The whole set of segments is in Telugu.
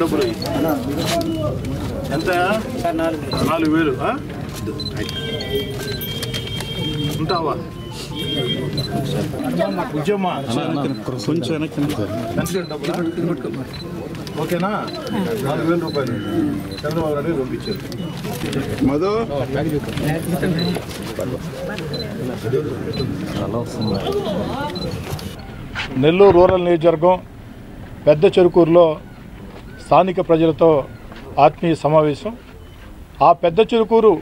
డబ్బులు ఎంత 4000 ఉంటావా ఉద్యమా కొంచెం ఓకేనా 4000 రూపాయలు చంద్రబాబు నాయుడు పంపించారు మధు నెల్లూరు రూరల్ నియోజకవర్గం పెద్ద చెరుకూరులో స్థానిక ప్రజలతో ఆత్మీయ సమావేశం. ఆ పెద్ద చెరుకూరు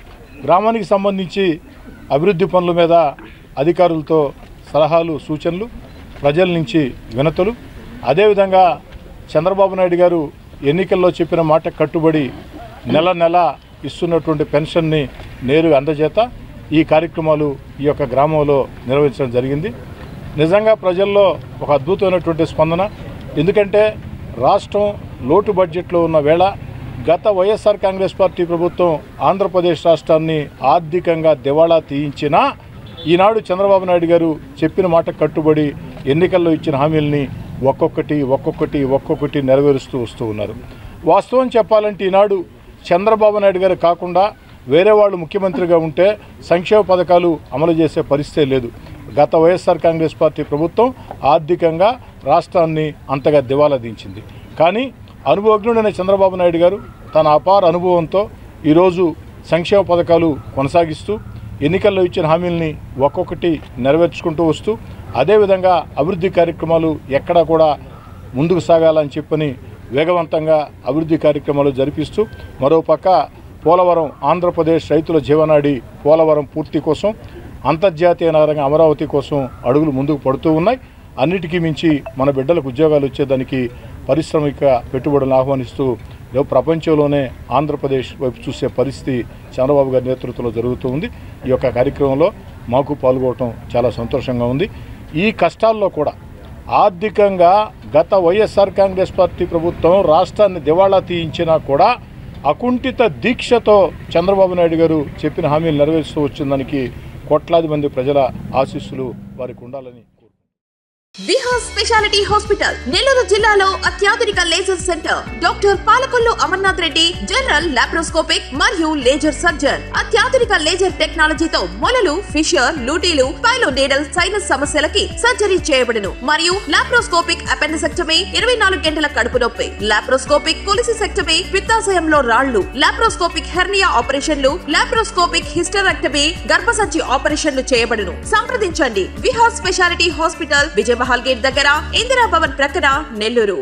గ్రామానికి సంబంధించి అభివృద్ధి పనుల మీద అధికారులతో సలహాలు సూచనలు, ప్రజల నుంచి వినతులు, అదేవిధంగా చంద్రబాబు నాయుడు గారు ఎన్నికల్లో చెప్పిన మాట కట్టుబడి నెల నెల ఇస్తున్నటువంటి పెన్షన్ని నేరుగా అందజేత ఈ కార్యక్రమాలు ఈ యొక్క గ్రామంలో నిర్వహించడం జరిగింది. నిజంగా ప్రజల్లో ఒక అద్భుతమైనటువంటి స్పందన. ఎందుకంటే రాష్ట్రం లోటు బడ్జెట్లో ఉన్న వేళ గత వైఎస్ఆర్ కాంగ్రెస్ పార్టీ ప్రభుత్వం ఆంధ్రప్రదేశ్ రాష్ట్రాన్ని ఆర్థికంగా దివాళా తీయించినా ఈనాడు చంద్రబాబు నాయుడు గారు చెప్పిన మాట కట్టుబడి ఎన్నికల్లో ఇచ్చిన హామీల్ని ఒక్కొక్కటి నెరవేరుస్తూ వస్తూ ఉన్నారు. వాస్తవం చెప్పాలంటే ఈనాడు చంద్రబాబు నాయుడు గారు కాకుండా వేరే వాళ్ళు ముఖ్యమంత్రిగా ఉంటే సంక్షేమ పథకాలు అమలు చేసే పరిస్థితే లేదు. గత వైఎస్ఆర్ కాంగ్రెస్ పార్టీ ప్రభుత్వం ఆర్థికంగా రాష్ట్రాన్ని అంతగా దివాలా దించింది. కానీ అనుభవజ్ఞుడైన చంద్రబాబు నాయుడు గారు తన అపార అనుభవంతో ఈరోజు సంక్షేమ పథకాలు కొనసాగిస్తూ ఎన్నికల్లో ఇచ్చిన హామీల్ని ఒక్కొక్కటి నెరవేర్చుకుంటూ వస్తూ అదేవిధంగా అభివృద్ధి కార్యక్రమాలు ఎక్కడా కూడా ముందుకు సాగాలని చెప్పని వేగవంతంగా అభివృద్ధి కార్యక్రమాలు జరిపిస్తూ మరోపక్క పోలవరం ఆంధ్రప్రదేశ్ రైతుల జీవనాడి పోలవరం పూర్తి కోసం అంతర్జాతీయ నగరంగా అమరావతి కోసం అడుగులు ముందుకు పడుతూ ఉన్నాయి. అన్నిటికీ మించి మన బిడ్డలకు ఉద్యోగాలు వచ్చేదానికి పారిశ్రామిక పెట్టుబడులను ఆహ్వానిస్తూ ప్రపంచంలోనే ఆంధ్రప్రదేశ్ వైపు చూసే పరిస్థితి చంద్రబాబు గారి నేతృత్వంలో జరుగుతూ ఉంది. ఈ యొక్క కార్యక్రమంలో మాకు పాల్గొనడం చాలా సంతోషంగా ఉంది. ఈ కష్టాల్లో కూడా ఆర్థికంగా గత వైఎస్ఆర్ కాంగ్రెస్ పార్టీ ప్రభుత్వం రాష్ట్రాన్ని దివాళా తీయించినా కూడా అకుంఠిత దీక్షతో చంద్రబాబు నాయుడు గారు చెప్పిన హామీలు నెరవేరుస్తూ వచ్చిందానికి కోట్లాది మంది ప్రజల ఆశీస్సులు వారికి ఉండాలని విహార్ స్పెషాలిటీ హాస్పిటల్ నెల్లూరు జిల్లాలో అత్యాధునిక laser centre. Doctor Palakollu Amarnath Reddy general laparoscopic మరియు లేజర్ సర్జన్. అత్యాధునిక లేజర్ టెక్నాలజీతో మొలలు, ఫిషర్, లూటీలు, పైలోనేడల్ సైనస్ సమస్యలకి సర్జరీ చేయబడును. మరియు లాప్రోస్కోపిక్ అపెండిసెక్టమీ, 24 గంటల కడుపు నొప్పి, లాప్రోస్కోపిక్ కొలిసిసెక్టమీ, పిత్తాశయంలో రాళ్లు, లాప్రోస్కోపిక్ హెర్నియా ఆపరేషన్లు, లాప్రోస్కోపిక్ హిస్టరెక్టమీ, గర్భసంచి ఆపరేషన్లు చేయబడును. సంప్రదించండి. Vihar speciality hospital, Vijaya Mahal gate దగ్గర, ఇందిరా భవన్ ప్రక్కన, నెల్లూరు.